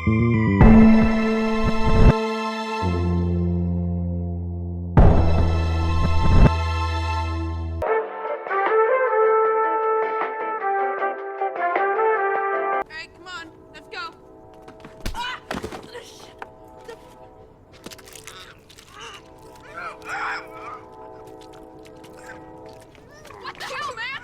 Alright, come on, let's go. Ah! What the hell, man?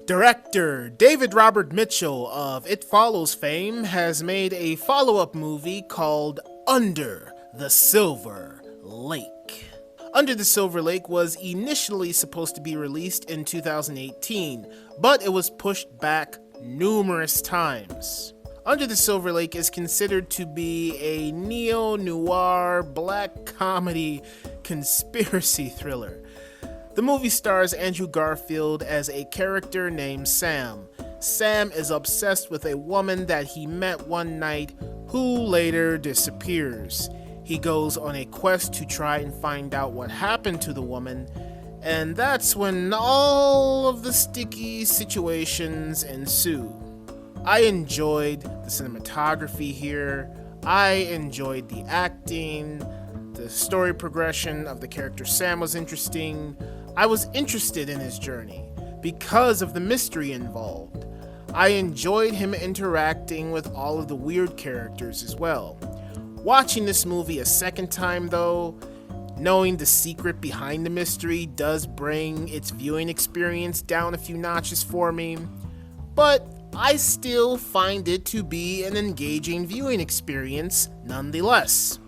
Director David Robert Mitchell of It Follows fame has made a follow-up movie called Under the Silver Lake. Under the Silver Lake was initially supposed to be released in 2018, but it was pushed back numerous times. Under the Silver Lake is considered to be a neo-noir black comedy conspiracy thriller. The movie stars Andrew Garfield as a character named Sam. Sam is obsessed with a woman that he met one night who later disappears. He goes on a quest to try and find out what happened to the woman, and that's when all of the sticky situations ensue. I enjoyed the cinematography here. I enjoyed the acting. The story progression of the character Sam was interesting. I was interested in his journey because of the mystery involved. I enjoyed him interacting with all of the weird characters as well. Watching this movie a second time though, knowing the secret behind the mystery does bring its viewing experience down a few notches for me, but I still find it to be an engaging viewing experience nonetheless.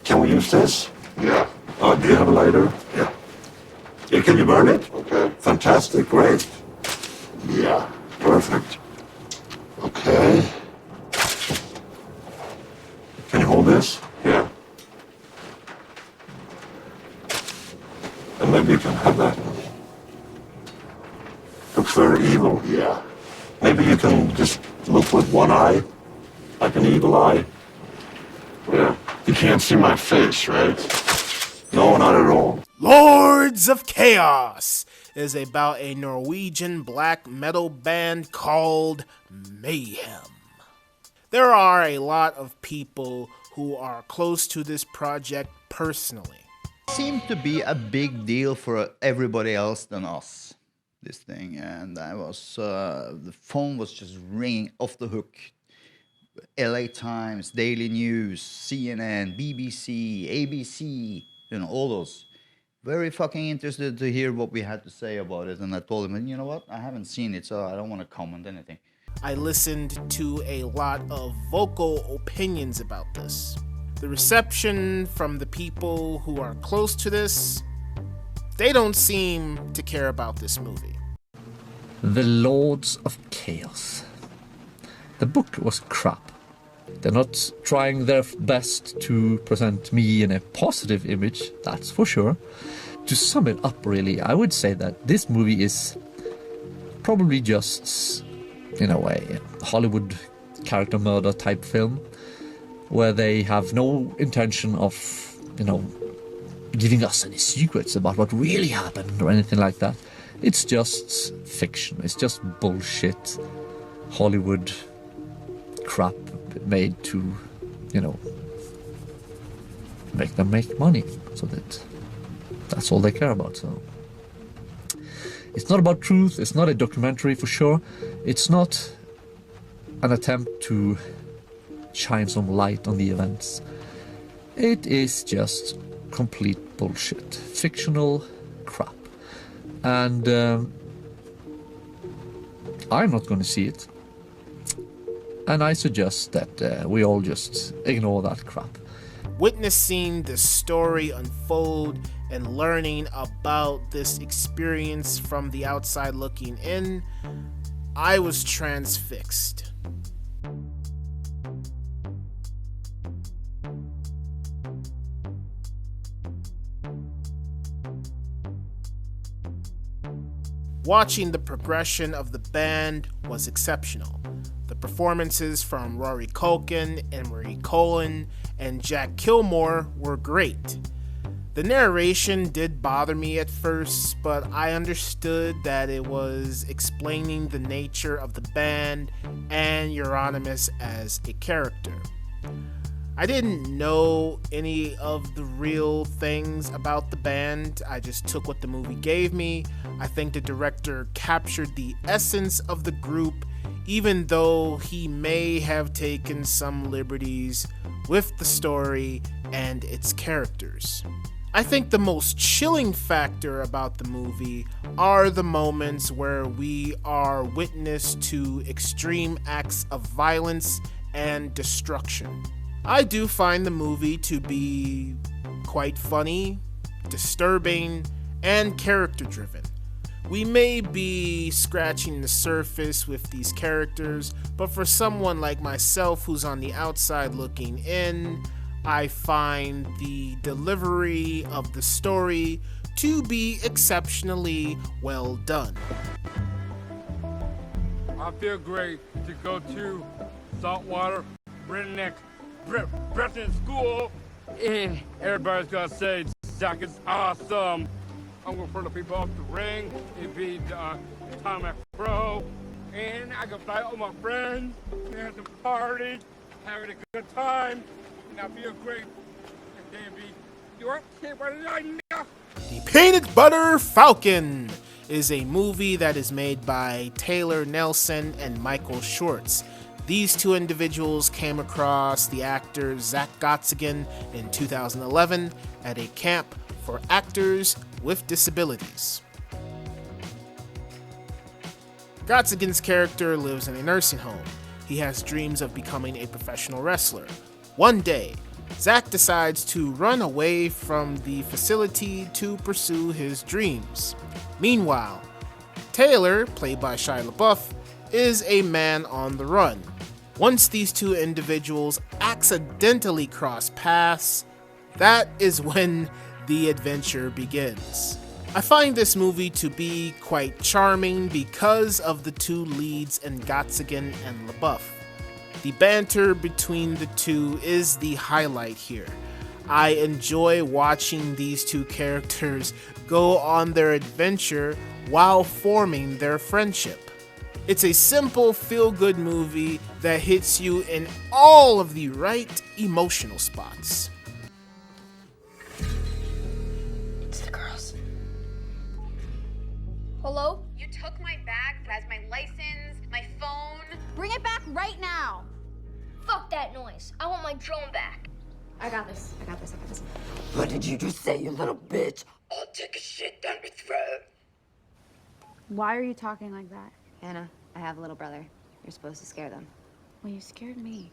Can we use this? Yeah. Do you have a lighter? Yeah. Yeah, can you burn it? Okay. Fantastic, great. Yeah. Perfect. Okay. Can you hold this? Yeah. And maybe you can have that. Looks very evil. Yeah. Maybe you can just look with one eye, like an eagle eye. Yeah. You can't see my face, right? No, not at all. Lords of Chaos is about a Norwegian black metal band called Mayhem. There are a lot of people who are close to this project personally. Seemed to be a big deal for everybody else than us, this thing, and I was the phone was just ringing off the hook. LA Times, Daily News, CNN, BBC, ABC, all those. Very fucking interested to hear what we had to say about it, and I told him, you know what, I haven't seen it, so I don't want to comment anything. I listened to a lot of vocal opinions about this. The reception from the people who are close to this, they don't seem to care about this movie. The Lords of Chaos. The book was crap. They're not trying their best to present me in a positive image, that's for sure. To sum it up, really, I would say that this movie is probably just, in a way, a Hollywood character murder type film, where they have no intention of, giving us any secrets about what really happened or anything like that. It's just fiction. It's just bullshit Hollywood crap made to, make them make money. So that's all they care about. So it's not about truth. It's not a documentary for sure. It's not an attempt to shine some light on the events. It is just complete bullshit. Fictional crap. And I'm not going to see it. And I suggest that we all just ignore that crap. Witnessing the story unfold and learning about this experience from the outside looking in, I was transfixed. Watching the progression of the band was exceptional. The The performances from Rory Culkin, Emery Cohen, and Jack Kilmore were great. The narration did bother me at first, but I understood that it was explaining the nature of the band and Euronymous as a character. I didn't know any of the real things about the band. I just took what the movie gave me. I think the director captured the essence of the group, even though he may have taken some liberties with the story and its characters. I think the most chilling factor about the movie are the moments where we are witness to extreme acts of violence and destruction. I do find the movie to be quite funny, disturbing, and character-driven. We may be scratching the surface with these characters, but for someone like myself who's on the outside looking in, I find the delivery of the story to be exceptionally well done. I feel great to go to saltwater redneck Breton school, and everybody's gonna say Zach is awesome. I'm gonna throw the people off the ring. It'd be Tom Pro, and I can fly with my friends and have some party, having a good time. I feel great. And Davey, you're The Peanut Butter Falcon is a movie that is made by Taylor Nelson and Michael Schwartz. These two individuals came across the actor Zach Gottsagen in 2011 at a camp for actors with disabilities. Gottsagen's character lives in a nursing home. He has dreams of becoming a professional wrestler. One day, Zach decides to run away from the facility to pursue his dreams. Meanwhile, Taylor, played by Shia LaBeouf, is a man on the run. Once these two individuals accidentally cross paths, that is when the adventure begins. I find this movie to be quite charming because of the two leads in Gottsagen and LaBeouf. The banter between the two is the highlight here. I enjoy watching these two characters go on their adventure while forming their friendship. It's a simple feel-good movie that hits you in all of the right emotional spots. It's the girls. Hello? You took my bag that has my license, my phone. Bring it back right now. Fuck that noise. I want my drone back. I got this. What did you just say, you little bitch? I'll take a shit down your throat. Why are you talking like that? Hannah, I have a little brother. You're supposed to scare them. Well, you scared me.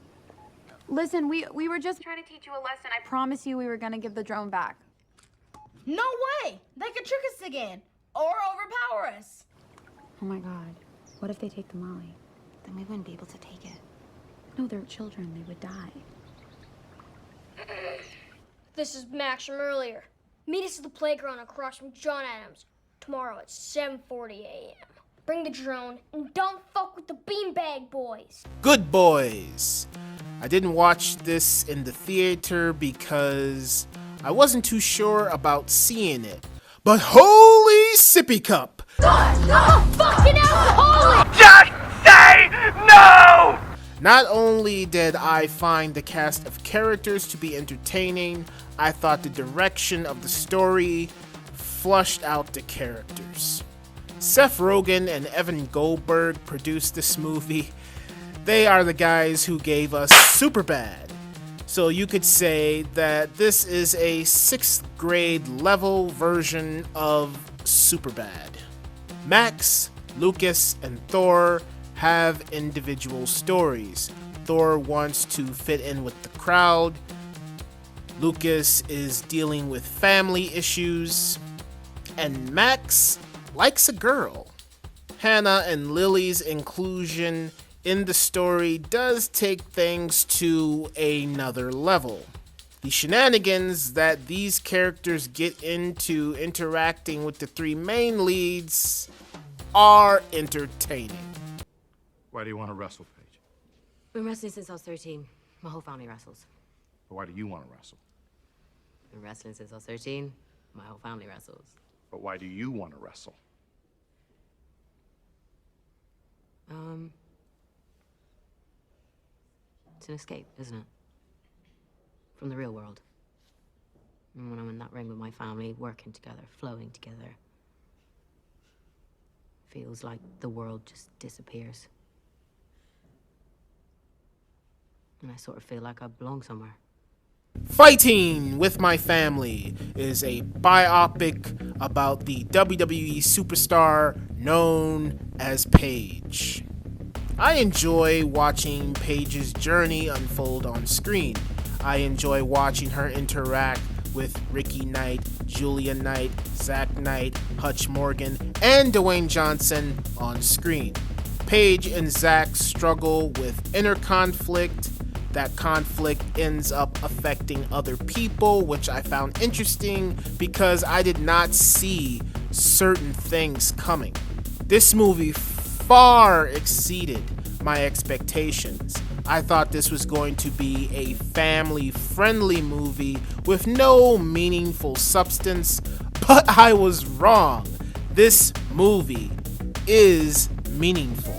Listen, we were just trying to teach you a lesson. I promise you we were gonna give the drone back. No way! They could trick us again. Or overpower us. Oh my god. What if they take the Molly? Then we wouldn't be able to take it. No, they're children. They would die. This is Max from earlier. Meet us at the playground across from John Adams tomorrow at 7:40 a.m. Bring the drone and don't fuck with the beanbag boys. Good Boys. I didn't watch this in the theater because I wasn't too sure about seeing it. But holy sippy cup! Fucking alcoholic! Just say no! Not only did I find the cast of characters to be entertaining, I thought the direction of the story flushed out the characters. Seth Rogen and Evan Goldberg produced this movie. They are the guys who gave us Superbad. So you could say that this is a 6th grade level version of Superbad. Max, Lucas, and Thor have individual stories. Thor wants to fit in with the crowd. Lucas is dealing with family issues. And Max likes a girl. Hannah and Lily's inclusion in the story does take things to another level. The shenanigans that these characters get into interacting with the three main leads are entertaining. Why do you want to wrestle, Paige? Been wrestling since I was 13. My whole family wrestles. But why do you want to wrestle? Been wrestling since I was 13. My whole family wrestles. But why do you want to wrestle? It's an escape, isn't it? From the real world. And when I'm in that ring with my family, working together, flowing together, feels like the world just disappears. And I sort of feel like I belong somewhere. Fighting with My Family is a biopic about the WWE superstar known as Paige. I enjoy watching Paige's journey unfold on screen. I enjoy watching her interact with Ricky Knight, Julia Knight, Zack Knight, Hutch Morgan, and Dwayne Johnson on screen. Paige and Zack struggle with inner conflict. That conflict ends up affecting other people, which I found interesting because I did not see certain things coming. This movie far exceeded my expectations. I thought this was going to be a family-friendly movie with no meaningful substance, but I was wrong. This movie is meaningful.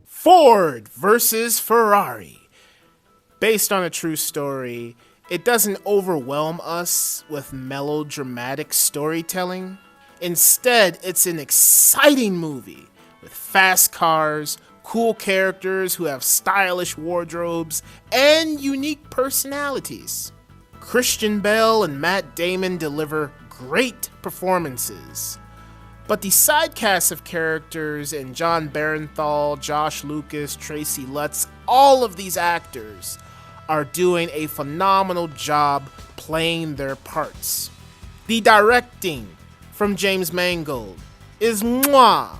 Ford versus Ferrari. Based on a true story, it doesn't overwhelm us with melodramatic storytelling. Instead, it's an exciting movie with fast cars, cool characters who have stylish wardrobes, and unique personalities. Christian Bale and Matt Damon deliver great performances. But the side cast of characters in John Barenthal, Josh Lucas, Tracy Letts, all of these actors are doing a phenomenal job playing their parts. The directing from James Mangold is mwah!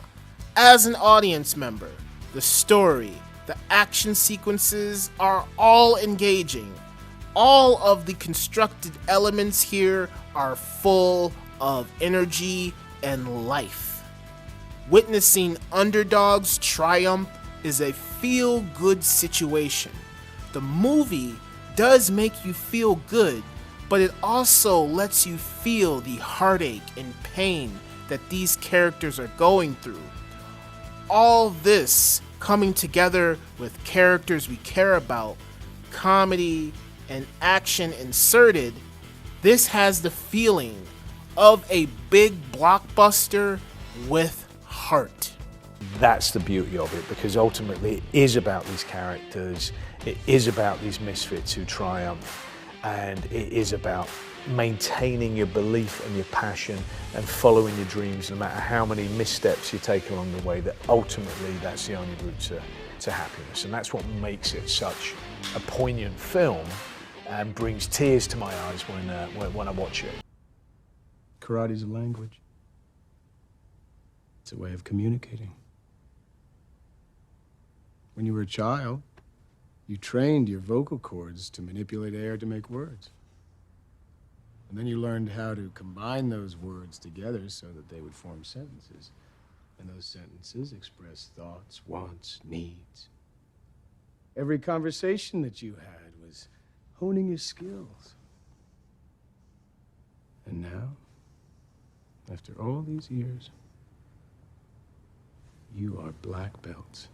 As an audience member, the story, the action sequences are all engaging. All of the constructed elements here are full of energy and life. Witnessing underdogs triumph is a feel-good situation. The movie does make you feel good, but it also lets you feel the heartache and pain that these characters are going through. All this coming together with characters we care about, comedy and action inserted, this has the feeling of a big blockbuster with heart. That's the beauty of it, because ultimately it is about these characters, it is about these misfits who triumph, and it is about maintaining your belief and your passion and following your dreams no matter how many missteps you take along the way, that ultimately that's the only route to happiness. And that's what makes it such a poignant film and brings tears to my eyes when I watch it. Karate's a language. It's a way of communicating. When you were a child, you trained your vocal cords to manipulate air to make words. And then you learned how to combine those words together so that they would form sentences. And those sentences express thoughts, wants, needs. Every conversation that you had was honing your skills. And now, after all these years, you are black belts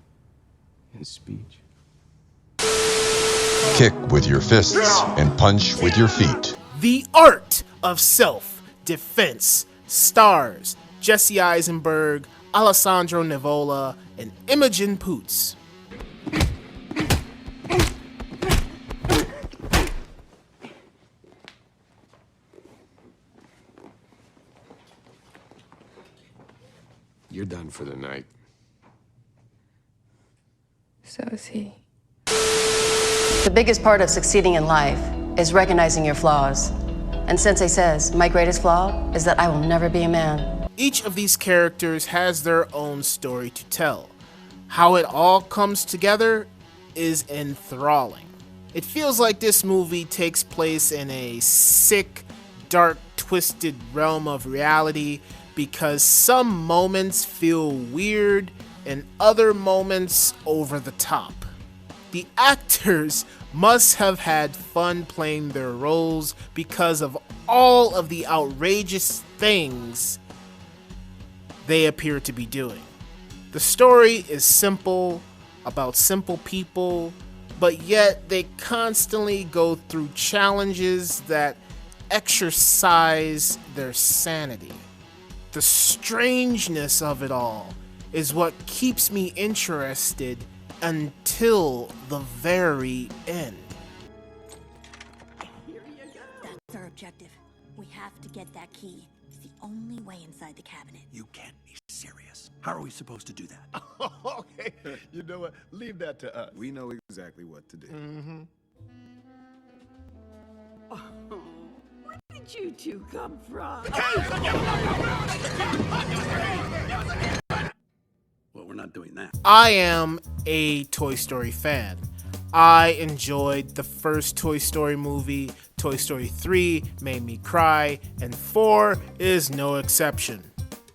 in speech. Kick with your fists and punch with your feet. The Art of Self-Defense stars Jesse Eisenberg, Alessandro Nivola, and Imogen Poots. You're done for the night. So is he. The biggest part of succeeding in life is recognizing your flaws. And Sensei says, my greatest flaw is that I will never be a man. Each of these characters has their own story to tell. How it all comes together is enthralling. It feels like this movie takes place in a sick, dark, twisted realm of reality because some moments feel weird and other moments over the top. The actors must have had fun playing their roles because of all of the outrageous things they appear to be doing. The story is simple, about simple people, but yet they constantly go through challenges that exercise their sanity. The strangeness of it all is what keeps me interested until the very end. That's our objective. We have to get that key. It's the only way inside the cabinet. You can't be serious. How are we supposed to do that? Okay, you know what? Leave that to us. We know exactly what to do. Mm-hmm. Where did you two come from? Well, we're not doing that. I am a Toy Story fan. I enjoyed the first Toy Story movie. Toy Story 3 made me cry, and 4 is no exception.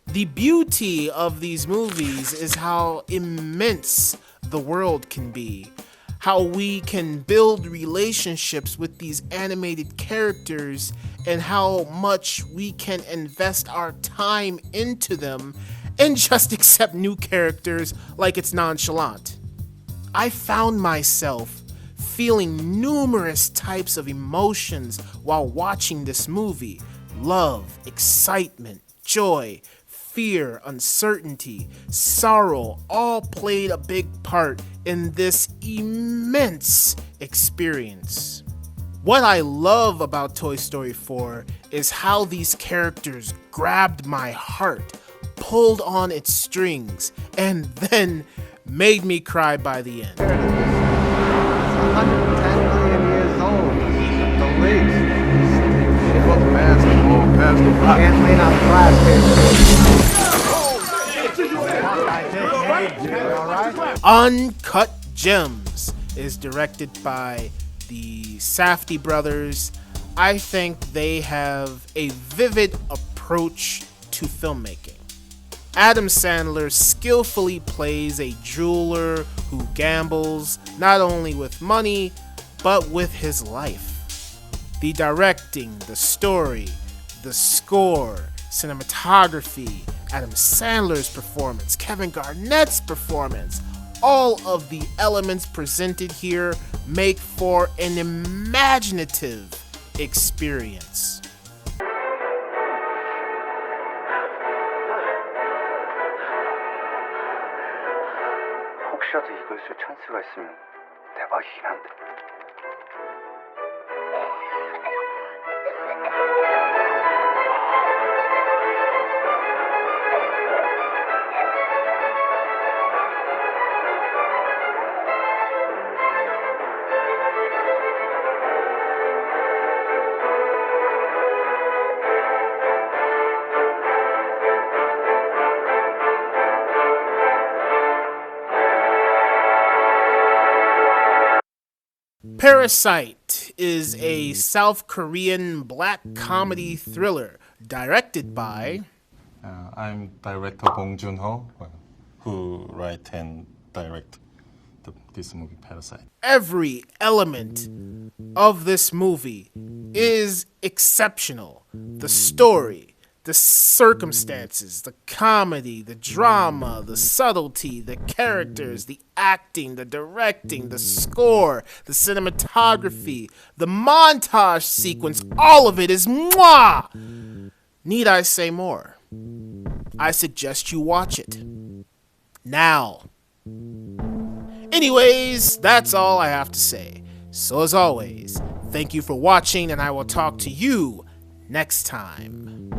The beauty of these movies is how immense the world can be, how we can build relationships with these animated characters, and how much we can invest our time into them and just accept new characters like it's nonchalant. I found myself feeling numerous types of emotions while watching this movie. Love, excitement, joy, fear, uncertainty, sorrow all played a big part in this immense experience. What I love about Toy Story 4 is how these characters grabbed my heart, pulled on its strings, and then made me cry by the end. 110 million years old, at the least. It was basketball, basketball. Can't lean on plastic. Uncut Gems is directed by the Safdie brothers. I think they have a vivid approach to filmmaking. Adam Sandler skillfully plays a jeweler who gambles not only with money, but with his life. The directing, the story, the score, cinematography, Adam Sandler's performance, Kevin Garnett's performance, all of the elements presented here make for an imaginative experience. 혹시라도 이걸 쓸 찬스가 있으면 대박이긴 한데. Parasite is a South Korean black comedy thriller directed by I'm director Bong Joon-ho, who write and direct this movie Parasite. Every element of this movie is exceptional. The story, the circumstances, the comedy, the drama, the subtlety, the characters, the acting, the directing, the score, the cinematography, the montage sequence, all of it is mwah! Need I say more? I suggest you watch it. Now. Anyways, that's all I have to say. So as always, thank you for watching, and I will talk to you next time.